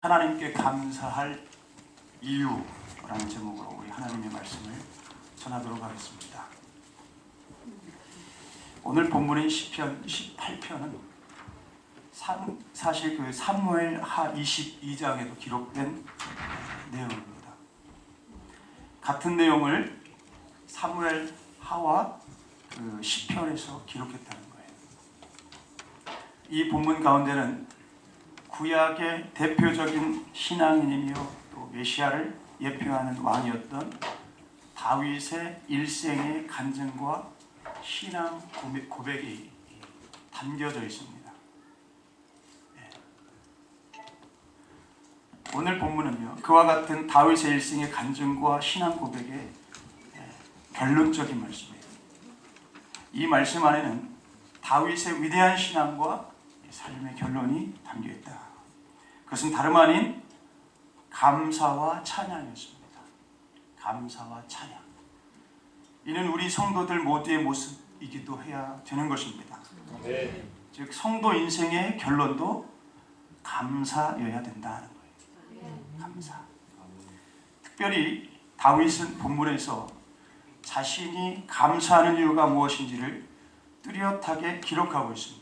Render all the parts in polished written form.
하나님께 감사할 이유라는 제목으로 우리 하나님의 말씀을 전하도록 하겠습니다. 오늘 본문인 시편 18편은 사실 그 사무엘하 22장에도 기록된 내용입니다. 같은 내용을 사무엘하와 그 시편에서 기록했다는 거예요. 이 본문 가운데는 구약의 대표적인 신앙인이며 또 메시아를 예표하는 왕이었던 다윗의 일생의 간증과 신앙 고백이 담겨져 있습니다. 오늘 본문은요, 그와 같은 다윗의 일생의 간증과 신앙 고백의 결론적인 말씀이에요. 이 말씀 안에는 다윗의 위대한 신앙과 삶의 결론이 담겨 있다. 그것은 다름 아닌 감사와 찬양이었습니다. 감사와 찬양. 이는 우리 성도들 모두의 모습이기도 해야 되는 것입니다. 네. 즉 성도 인생의 결론도 감사여야 된다는 거예요. 감사. 특별히 다윗은 본문에서 자신이 감사하는 이유가 무엇인지를 뚜렷하게 기록하고 있습니다.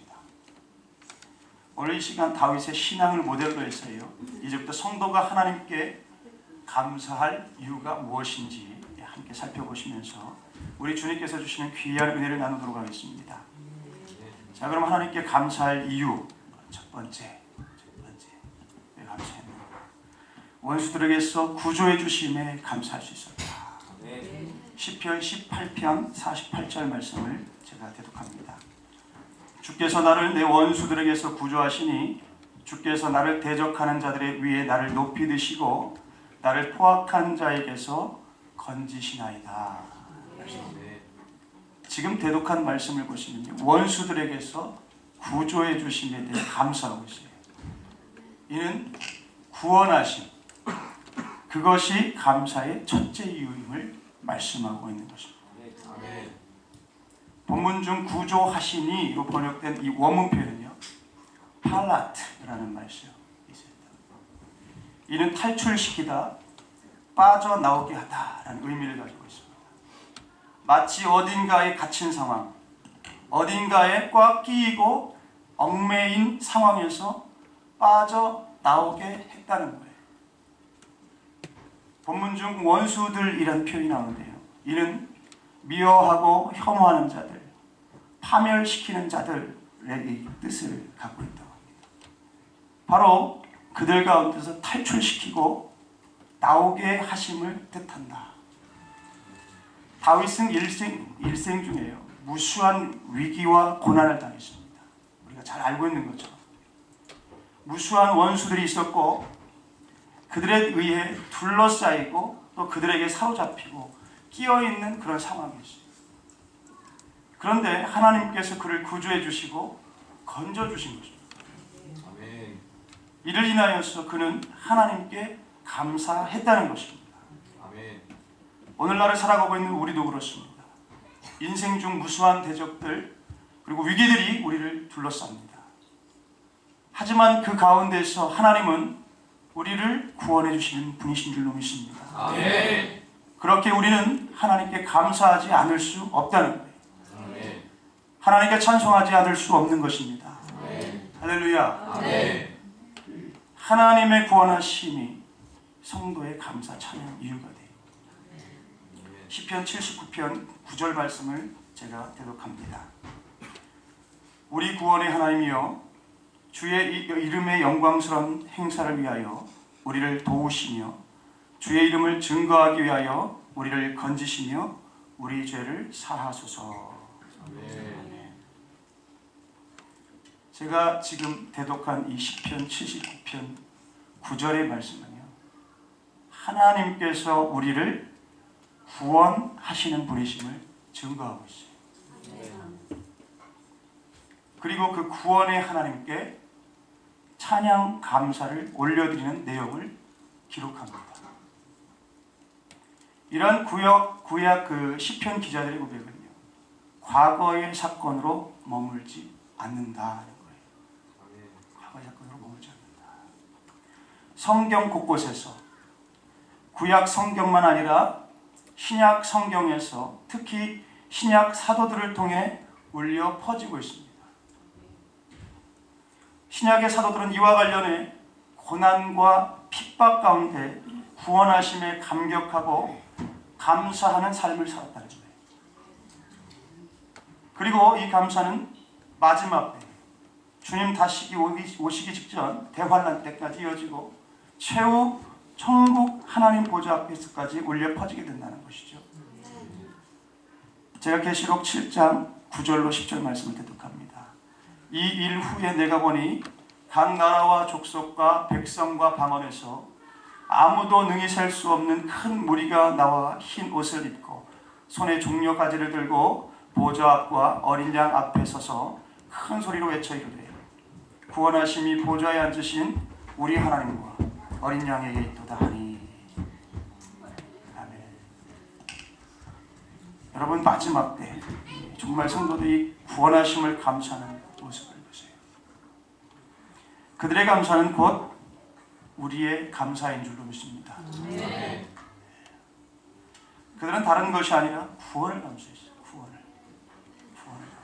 오늘 이 시간 다윗의 신앙을 모델로 해서요, 이제부터 성도가 하나님께 감사할 이유가 무엇인지 함께 살펴보시면서 우리 주님께서 주시는 귀한 은혜를 나누도록 하겠습니다. 자, 그럼 하나님께 감사할 이유 첫 번째 왜 감사했나? 원수들에게서 구조해 주심에 감사할 수 있었다. 시편 18편 48절 말씀을 제가 대독합니다. 주께서 나를 내 원수들에게서 구조하시니 주께서 나를 대적하는 자들의 위에 나를 높이 드시고 나를 포악한 자에게서 건지시나이다. 지금 대독한 말씀을 보시면요, 원수들에게서 구조해 주심에 대해 감사하고 있어요. 이는 구원하심, 그것이 감사의 첫째 이유임을 말씀하고 있는 것입니다. 본문 중 구조하시니로 번역된 이 원문 표현은요, 팔라트라는 말이죠. 이는 탈출시키다, 빠져나오게 하다라는 의미를 가지고 있습니다. 마치 어딘가에 갇힌 상황, 어딘가에 꽉 끼이고 얽매인 상황에서 빠져나오게 했다는 거예요. 본문 중 원수들이라는 표현이 나오는데요, 이는 미워하고 혐오하는 자들, 파멸시키는 자들의 뜻을 갖고 있다고 합니다. 바로 그들 가운데서 탈출시키고 나오게 하심을 뜻한다. 다윗은 일생 중에요, 무수한 위기와 고난을 당했습니다. 우리가 잘 알고 있는 것처럼 무수한 원수들이 있었고 그들에 의해 둘러싸이고 또 그들에게 사로잡히고 끼어있는 그런 상황이었어요. 그런데 하나님께서 그를 구조해 주시고 건져 주신 것입니다. 아멘. 이를 인하여서 그는 하나님께 감사했다는 것입니다. 아멘. 오늘날을 살아가고 있는 우리도 그렇습니다. 인생 중 무수한 대적들 그리고 위기들이 우리를 둘러쌉니다. 하지만 그 가운데서 하나님은 우리를 구원해 주시는 분이신 줄로 믿습니다. 아멘. 그렇게 우리는 하나님께 감사하지 않을 수 없다는 거예요. 아멘. 하나님께 찬송하지 않을 수 없는 것입니다. 아멘. 할렐루야. 아멘. 하나님의 구원하심이 성도의 감사 찬양 이유가 돼요. 시편 79편 9절 말씀을 제가 대독합니다. 우리 구원의 하나님이여, 주의 이름의 영광스러운 행사를 위하여 우리를 도우시며 주의 이름을 증거하기 위하여 우리를 건지시며 우리 죄를 사하소서. 아멘. 제가 지금 대독한 이 시편 79편 9절의 말씀은요, 하나님께서 우리를 구원하시는 분이심을 증거하고 있어요. 그리고 그 구원의 하나님께 찬양 감사를 올려드리는 내용을 기록합니다. 이러한 구약 그 시편 기자들의 고백은요, 과거의 사건으로 머물지 않는다는 거예요. 과거의 사건으로 머물지 않는다. 성경 곳곳에서 구약 성경만 아니라 신약 성경에서 특히 신약 사도들을 통해 울려 퍼지고 있습니다. 신약의 사도들은 이와 관련해 고난과 핍박 가운데 구원하심에 감격하고 감사하는 삶을 살았다는 거예요. 그리고 이 감사는 마지막 때 주님 다시 오시기 직전 대환란 때까지 이어지고 최후 천국 하나님 보좌 앞에서까지 울려 퍼지게 된다는 것이죠. 제가 계시록 7장 9절로 10절 말씀을 대독합니다. 이 일 후에 내가 보니 각 나라와 족속과 백성과 방언에서 아무도 능히 셀 수 없는 큰 무리가 나와 흰 옷을 입고 손에 종려 가지를 들고 보좌 앞과 어린 양 앞에 서서 큰 소리로 외쳐 이르되 구원하심이 보좌에 앉으신 우리 하나님과 어린 양에게 있도다 하니. 아멘. 여러분, 마지막 때 정말 성도들이 구원하심을 감사하는 모습을 보세요. 그들의 감사는 곧 우리의 감사인 줄로 믿습니다. 그들은 다른 것이 아니라 구원을 감사했어요. 구원을 감사해요.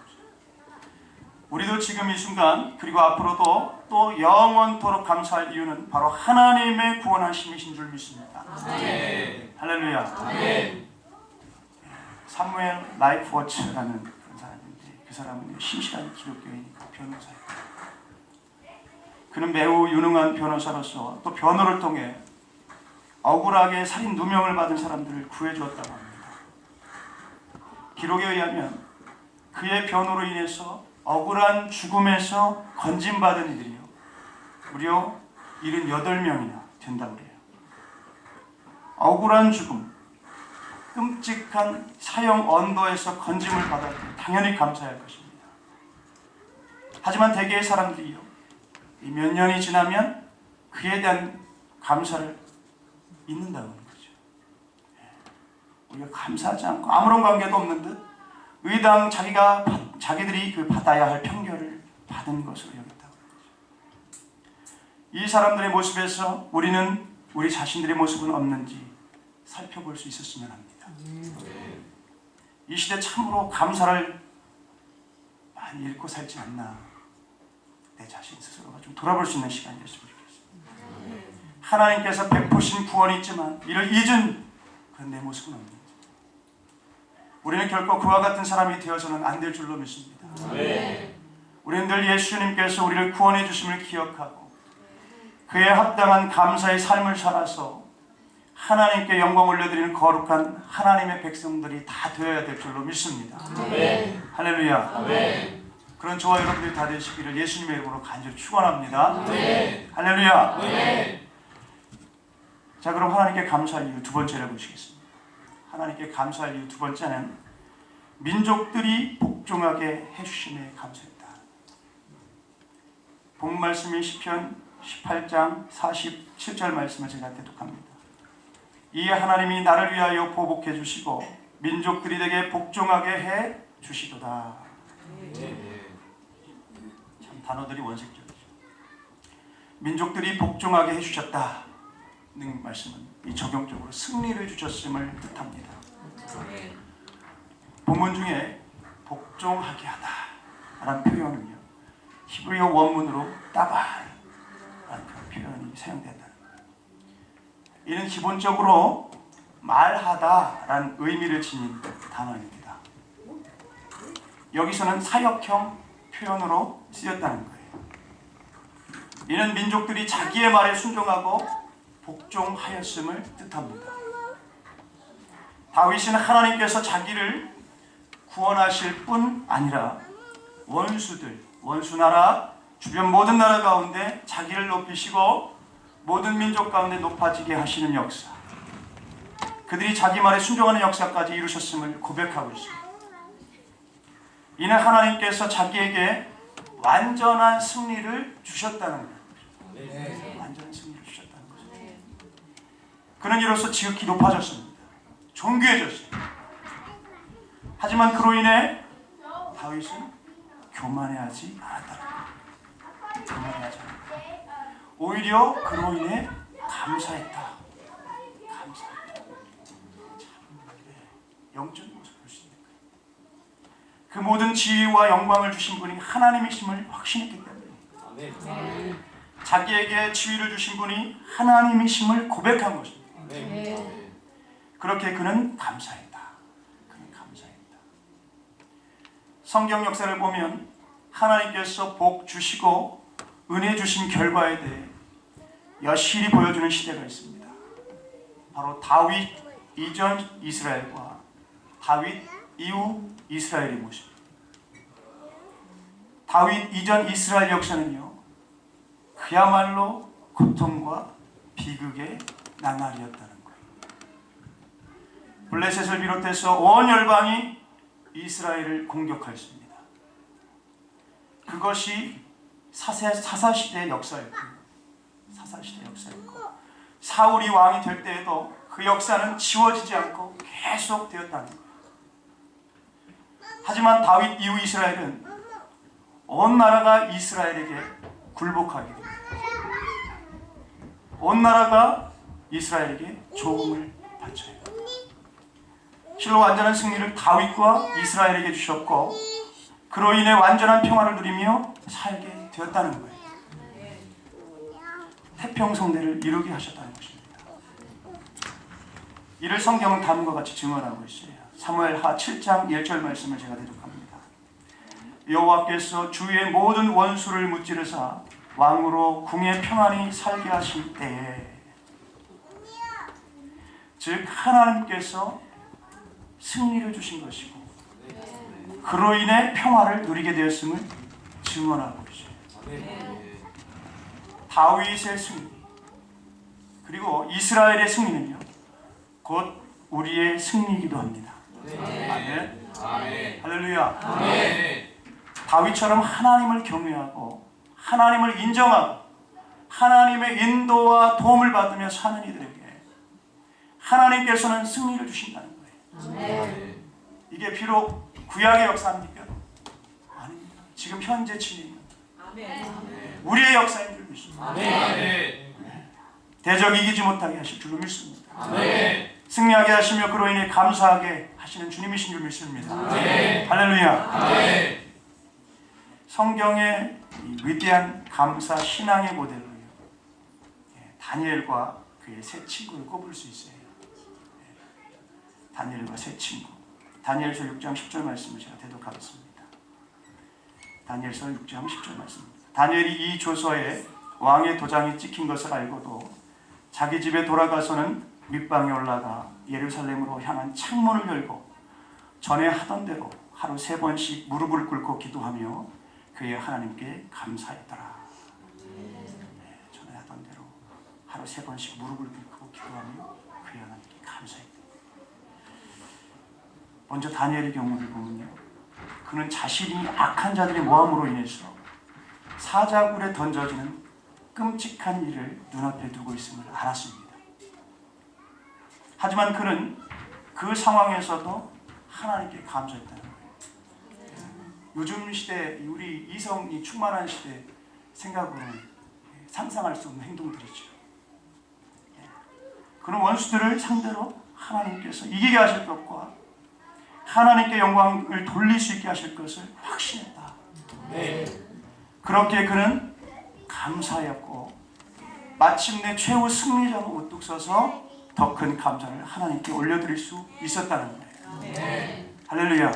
우리도 지금 이 순간 그리고 앞으로도 또 영원토록 감사할 이유는 바로 하나님의 구원하심이신 줄 믿습니다. 아멘. 할렐루야. 아멘. 사무엘 라이프워치라는 그런 사람인데 그 사람은 신실한 기독교인이고 변호사예요. 그는 매우 유능한 변호사로서 또 변호를 통해 억울하게 살인 누명을 받은 사람들을 구해주었다고 합니다. 기록에 의하면 그의 변호로 인해서 억울한 죽음에서 건진받은 이들이요 무려 78명이나 된다고 그래요. 억울한 죽음, 끔찍한 사형 언도에서 건짐을 받았기 당연히 감사할 것입니다. 하지만 대개의 사람들이요 몇 년이 지나면 그에 대한 감사를 잊는다는 거죠. 우리가 감사하지 않고 아무런 관계도 없는 듯 의당 자기들이 그 받아야 할 편결을 받은 것으로 여겼다고 거죠. 이 사람들의 모습에서 우리는 우리 자신들의 모습은 없는지 살펴볼 수 있었으면 합니다. 이 시대 참으로 감사를 많이 잃고 살지 않나, 내 자신 스스로가 좀 돌아볼 수 있는 시간이 됐으면 좋겠습니다. 하나님께서 베푸신 구원이 있지만 이를 잊은 그런 내 모습은 없는지, 우리는 결코 그와 같은 사람이 되어서는 안 될 줄로 믿습니다. 우리는 늘 예수님께서 우리를 구원해 주심을 기억하고 그에 합당한 감사의 삶을 살아서 하나님께 영광 올려드리는 거룩한 하나님의 백성들이 다 되어야 될 줄로 믿습니다. 할렐루야. 그런 저와 여러분들이 다 되시기를 예수님의 이름으로 간절히 축원합니다. 할렐루야. 자, 그럼 하나님께 감사할 이유 두 번째를 보시겠습니다. 하나님께 감사할 이유 두 번째는 민족들이 복종하게 해주심에 감사했다. 본 말씀이 시편 18장 47절 말씀을 제가 대독합니다. 이에 하나님이 나를 위하여 보복해 주시고 민족들이 내게 복종하게 해 주시도다. 참 단어들이 원색적이죠. 민족들이 복종하게 해 주셨다는 말씀은 이 적용적으로 승리를 주셨음을 뜻합니다. 본문 중에 복종하게 하다라는 표현은요, 히브리어 원문으로 따발라는 그런 표현이 사용된다는 거예요. 이는 기본적으로 말하다라는 의미를 지닌 단어입니다. 여기서는 사역형 표현으로 쓰였다는 거예요. 이는 민족들이 자기의 말에 순종하고 복종하였음을 뜻합니다. 다윗은 하나님께서 자기를 구원하실 뿐 아니라 원수 나라, 주변 모든 나라 가운데 자기를 높이시고 모든 민족 가운데 높아지게 하시는 역사, 그들이 자기 말에 순종하는 역사까지 이루셨음을 고백하고 있습니다. 이는 하나님께서 자기에게 완전한 승리를 주셨다는 거예요. 완전한 승리를 주셨다는 거죠. 그는 이로써 지극히 높아졌습니다. 존귀해졌어요. 하지만 그로 인해 다윗은 교만해하지 않았다. 교만해하지 않았다. 오히려 그로 인해 모든 지위와 영광을 주신 분이 하나님이심을 확신했기 때문에 자기에게 지위를 주신 분이 하나님이심을 고백한 것입니다. 그렇게 그는 감사했다. 성경 역사를 보면 하나님께서 복 주시고 은혜 주신 결과에 대해 여실히 보여주는 시대가 있습니다. 바로 다윗 이전 이스라엘과 다윗 이후 이스라엘의 모습. 다윗 이전 이스라엘 역사는요, 그야말로 고통과 비극의 나날이었다는 거예요. 블레셋을 비롯해서 온 열방이 이스라엘을 공격하였습니다. 그것이 사사시대의 역사였고, 사울이 왕이 될 때에도 그 역사는 지워지지 않고 계속 되었다는 거예요. 하지만 다윗 이후 이스라엘은 온 나라가 이스라엘에게 굴복하게 됩니다. 온 나라가 이스라엘에게 조공을 바쳐요. 실로 완전한 승리를 다윗과 이스라엘에게 주셨고, 그로 인해 완전한 평화를 누리며 살게 되었다는 거예요. 태평성대를 이루게 하셨다는 것입니다. 이를 성경은 다음과 같이 증언하고 있어요. 사무엘하 7장 1절 말씀을 제가 대독합니다. 여호와께서 주의 모든 원수를 무찌르사 왕으로 궁에 평안히 살게 하실 때에, 즉 하나님께서 승리를 주신 것이고 그로 인해 평화를 누리게 되었음을 증언하고 있어요. 다윗의 승리 그리고 이스라엘의 승리는요, 곧 우리의 승리이기도 합니다. 아멘. 할렐루야. 다윗처럼 하나님을 경외하고 하나님을 인정하고 하나님의 인도와 도움을 받으며 사는 이들에게 하나님께서는 승리를 주신다는 거예요. 이게 비록 구약의 역사입니까? 아닙니다. 지금 현재 진행입니다. 우리의 역사인 줄 믿습니다. 대적 이기지 못하게 하실 줄로 믿습니다. 승리하게 하시며 그로 인해 감사하게 하시는 주님이신 줄 믿습니다. 할렐루야. 성경의 위대한 감사 신앙의 모델로요, 다니엘과 그의 세 친구를 꼽을 수 있어요. 다니엘과 세 친구. 다니엘서 6장 10절 말씀을 제가 대독하겠습니다. 다니엘서 6장 10절 말씀입니다. 다니엘이 이 조서에 왕의 도장이 찍힌 것을 알고도 자기 집에 돌아가서는 밑방에 올라가 예루살렘으로 향한 창문을 열고 전에 하던 대로 하루 3번씩 무릎을 꿇고 기도하며 그의 하나님께 감사했더라. 전에 하던 대로 하루 3번씩 무릎을 꿇고 기도하며 그의 하나님께 감사했다. 먼저 다니엘의 경우를 보면요, 그는 자신이 악한 자들의 모함으로 인해서 사자굴에 던져지는 끔찍한 일을 눈앞에 두고 있음을 알았습니다. 하지만 그는 그 상황에서도 하나님께 감사했다는 거예요. 요즘 시대, 우리 이성이 충만한 시대 생각으로는 상상할 수 없는 행동들이죠. 그는 원수들을 상대로 하나님께서 이기게 하실 것과 하나님께 영광을 돌릴 수 있게 하실 것을 확신했다. 그렇게 그는 감사였고 마침내 최후 승리자로 우뚝 서서 더 큰 감사를 하나님께 올려드릴 수 있었다는 거예요. 할렐루야.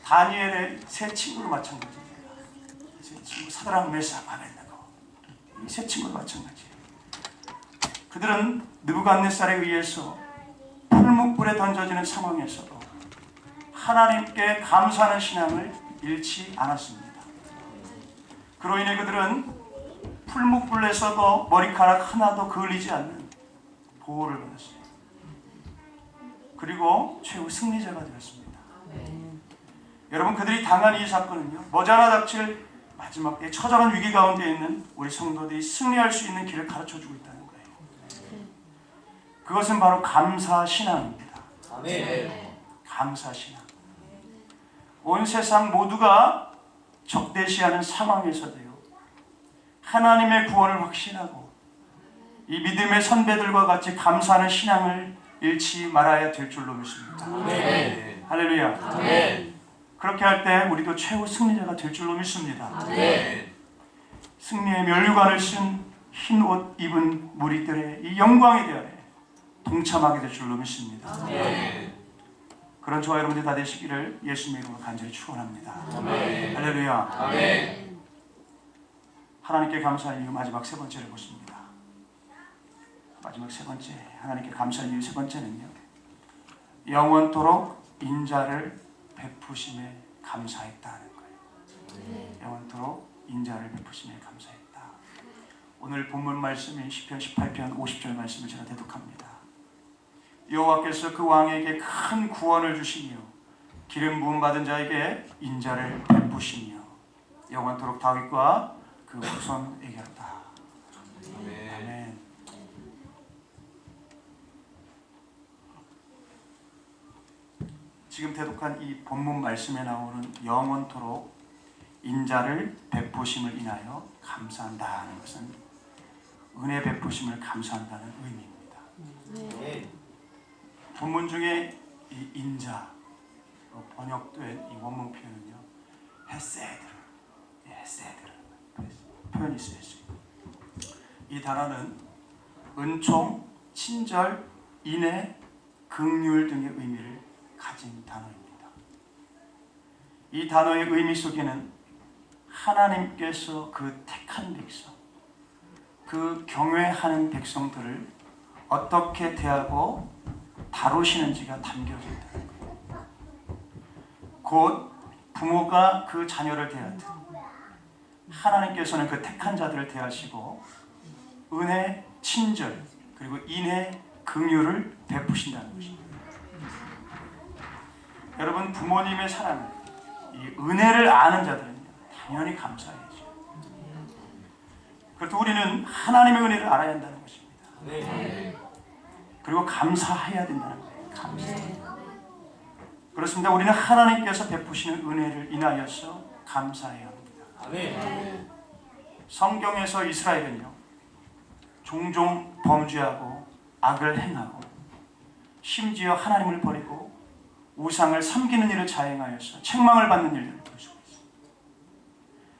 다니엘의 세 친구도 마찬가지입니다. 세 친구 사드락 메삭 아벤느고, 이 세 친구도 마찬가지예요. 그들은 느부갓네살에 의해서 풀무불에 던져지는 상황에서도 하나님께 감사하는 신앙을 잃지 않았습니다. 그로 인해 그들은 풀무불에서도 머리카락 하나도 그을리지 않는 보호를 받았어요. 그리고 최후 승리자가 되었습니다. 여러분, 그들이 당한 이 사건은요, 머지않아 닥칠 마지막 때 처절한 위기 가운데 있는 우리 성도들이 승리할 수 있는 길을 가르쳐주고 있다는 거예요. 그것은 바로 감사 신앙입니다. 감사 신앙. 온 세상 모두가 적대시하는 상황에서도요, 하나님의 구원을 확신하고 이 믿음의 선배들과 같이 감사하는 신앙을 잃지 말아야 될 줄로 믿습니다. 할렐루야. 그렇게 할 때 우리도 최후 승리자가 될 줄로 믿습니다. 네. 승리의 면류관을 쓴 흰 옷 입은 무리들의 이 영광의 대화에 동참하게 될 줄로 믿습니다. 네. 그런 저와 여러분들이 다 되시기를 예수님의 이름으로 간절히 축원합니다. 아멘. 할렐루야. 아멘. 하나님께 감사할 이유 마지막 세 번째를 보십니다. 마지막 세 번째, 하나님께 감사할 이유 세 번째는요, 영원토록 인자를 베푸심에 감사했다는 거예요. 영원토록 인자를 베푸심에 감사했다. 오늘 본문 말씀인 시편 18편 50절 말씀을 제가 대독합니다. 여호와께서 그 왕에게 큰 구원을 주시며 기름 부음 받은 자에게 인자를 베푸시며 영원토록 다윗과 그 후손에게 하다. 아멘. 지금 대독한 이 본문 말씀에 나오는 영원토록 인자를 베푸심을 인하여 감사한다는 것은 은혜 베푸심을 감사한다는 의미입니다. 네. 본문 중에 이 인자 번역된 이 원문 표현은요, 헤세드라는 표현이 쓰였어요. 이 단어는 은총, 친절, 인애, 긍휼 등의 의미를 가진 단어입니다. 이 단어의 의미 속에는 하나님께서 그 택한 백성, 그 경외하는 백성들을 어떻게 대하고 다루시는지가 담겨져 있다는 거예요. 곧 부모가 그 자녀를 대하듯 하나님께서는 그 택한 자들을 대하시고 은혜, 친절, 그리고 인애, 긍휼을 베푸신다는 것입니다. 여러분, 부모님의 사랑, 이 은혜를 아는 자들은요, 당연히 감사해야죠. 그래도 우리는 하나님의 은혜를 알아야 한다는 것입니다. 네. 그리고 감사해야 된다는 거예요. 감사. 그렇습니다. 우리는 하나님께서 베푸시는 은혜를 인하여서 감사해야 합니다. 아멘. 성경에서 이스라엘은요, 종종 범죄하고 악을 행하고 심지어 하나님을 버리고 우상을 섬기는 일을 자행하여서 책망을 받는 일들을 볼 수가 있습니다.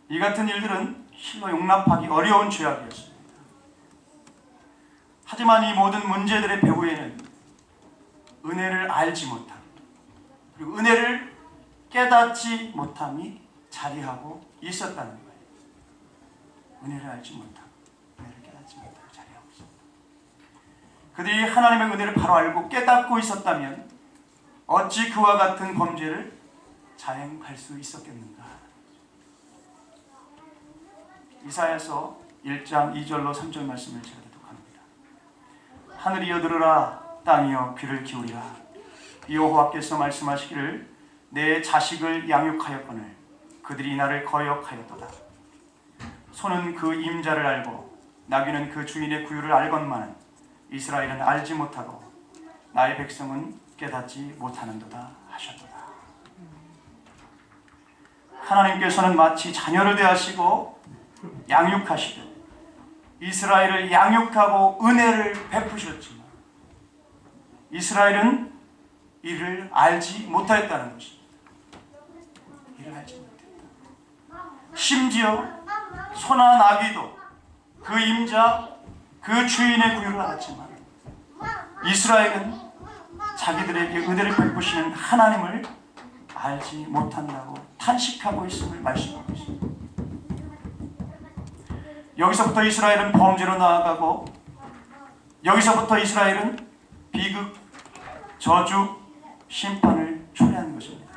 이 같은 일들은 실로 용납하기 어려운 죄악이었습니다. 하지만 이 모든 문제들의 배후에는 은혜를 알지 못함, 그리고 은혜를 깨닫지 못함이 자리하고 있었다는 거예요. 은혜를 알지 못함, 은혜를 깨닫지 못하고 자리하고 있습니다. 그들이 하나님의 은혜를 바로 알고 깨닫고 있었다면 어찌 그와 같은 범죄를 자행할 수 있었겠는가? 이사야서 1장 2절로 3절 말씀을 제가 대독합니다. 하늘이여 들으라, 땅이여 귀를 기울이라. 여호와께서 말씀하시기를 내 자식을 양육하였거늘 그들이 나를 거역하였도다. 소는 그 임자를 알고 나귀는 그 주인의 구유를 알건만은 이스라엘은 알지 못하고 나의 백성은 깨닫지 못하는도다 하셨도다. 하나님께서는 마치 자녀를 대하시고 양육하시듯 이스라엘을 양육하고 은혜를 베푸셨지만 이스라엘은 이를 알지 못하였다는 것입니다. 이를 알지 못했다. 심지어 소나 나귀도 그 임자, 그 주인의 구유를 알았지만 이스라엘은 자기들에게 은혜를 베푸시는 하나님을 알지 못한다고 탄식하고 있음을 말씀하고 있습니다. 여기서부터 이스라엘은 범죄로 나아가고 여기서부터 이스라엘은 비극, 저주, 심판을 초래하는 것입니다.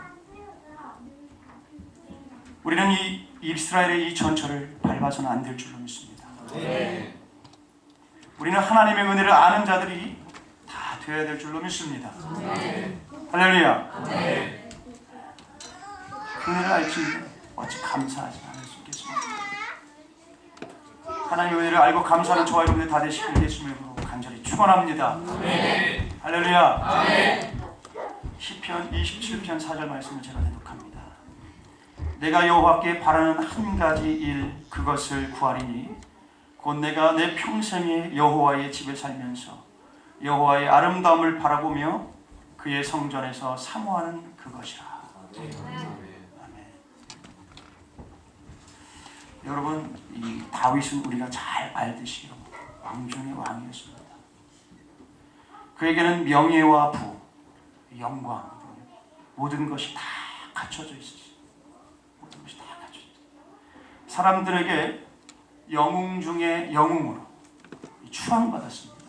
우리는 이 이스라엘의 이 전철을 밟아서는 안 될 줄로 믿습니다. 네. 우리는 하나님의 은혜를 아는 자들이 다 되어야 될 줄로 믿습니다. 네. 할렐루야. 네. 은혜를 알지 어찌 감사하지 않을 수 있겠습니까? 하나님의 은혜를 알고 감사하는 저와 여러분들 다 되시길 예수님의 이름으로 간절히 축원합니다. 네. 할렐루야. 네. 시편 27편 4절 말씀을 제가 대독합니다. 내가 여호와께 바라는 한 가지 일 그것을 구하리니 곧 내가 내 평생에 여호와의 집에 살면서 여호와의 아름다움을 바라보며 그의 성전에서 사모하는 그것이라. 네. 여러분, 이 다윗은 우리가 잘 알듯이요, 왕 중의 왕이었습니다. 그에게는 명예와 부, 영광, 모든 것이 다 갖춰져 있었어요. 모든 것이 다 갖춰져 있어요. 사람들에게 영웅 중에 영웅으로 추앙받았습니다.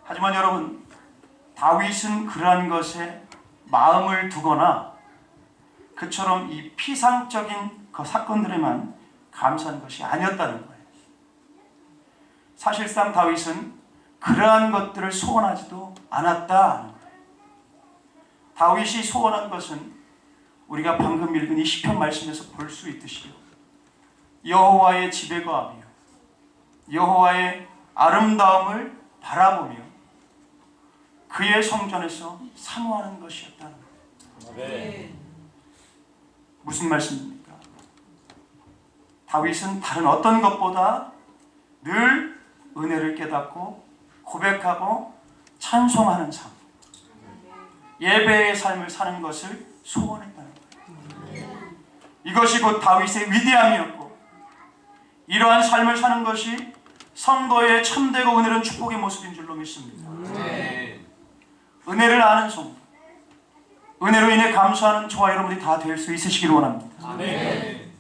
하지만 여러분, 다윗은 그러한 것에 마음을 두거나 그처럼 이 피상적인 그 사건들에만 감사한 것이 아니었다는 거예요. 사실상 다윗은 그러한 것들을 소원하지도 않았다는 거예요. 다윗이 소원한 것은 우리가 방금 읽은 이 시편 말씀에서 볼 수 있듯이요, 여호와의 집에 거하며 여호와의 아름다움을 바라보며 그의 성전에서 사모하는 것이었다는 거예요. 네. 무슨 말씀입니까? 다윗은 다른 어떤 것보다 늘 은혜를 깨닫고 고백하고 찬송하는 삶, 예배의 삶을 사는 것을 소원했다는 거예요. 이것이 곧 다윗의 위대함이었고, 이러한 삶을 사는 것이 성도의 참되고 은혜로운 축복의 모습인 줄로 믿습니다. 네. 은혜를 아는 성도, 은혜로 인해 감사하는 저와 여러분이 다 될 수 있으시기를 원합니다. 네.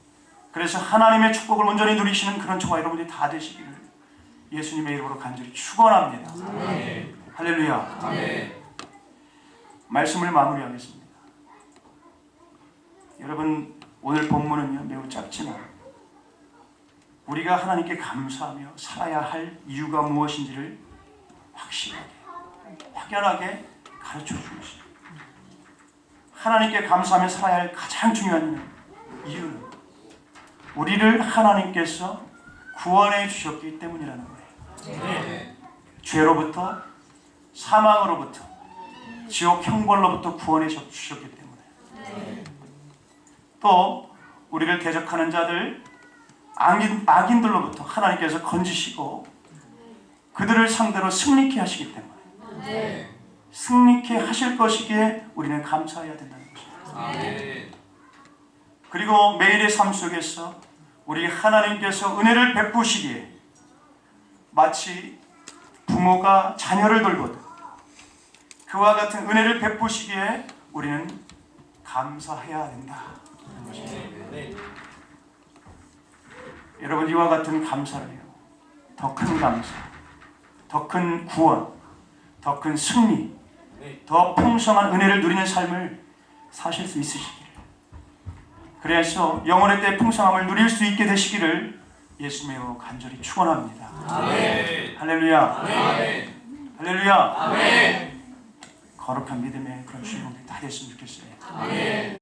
그래서 하나님의 축복을 온전히 누리시는 그런 저와 여러분이 다 되시기를 예수님의 이름으로 간절히 축원합니다. 네. 할렐루야. 네. 말씀을 마무리하겠습니다. 여러분, 오늘 본문은요, 매우 짧지만 우리가 하나님께 감사하며 살아야 할 이유가 무엇인지를 확실하게, 확연하게 가르쳐 주고 있습니다. 하나님께 감사하며 살아야 할 가장 중요한 이유는 우리를 하나님께서 구원해 주셨기 때문이라는 거예요. 네. 죄로부터, 사망으로부터, 지옥 형벌로부터 구원해 주셨기 때문에, 또 우리를 대적하는 자들, 악인들로부터 하나님께서 건지시고 그들을 상대로 승리케 하시기 때문에, 승리케 하실 것이기에 우리는 감사해야 된다는 것입니다. 네. 그리고 매일의 삶 속에서 우리 하나님께서 은혜를 베푸시기에 마치 부모가 자녀를 돌보듯 그와 같은 은혜를 베푸시기에 우리는 감사해야 된다. 네. 여러분, 이와 같은 감사를 해요. 더 큰 감사, 더 큰 구원, 더 큰 승리, 더 풍성한 은혜를 누리는 삶을 사실 수 있으시기를, 그래서 영혼의 때 풍성함을 누릴 수 있게 되시기를 예수님의 이름으로 간절히 축원합니다. 아멘. 할렐루야. 아멘. 할렐루야. 아멘. 거룩한 믿음의 그런 주인공들이 다 됐으면 좋겠어요. 아멘.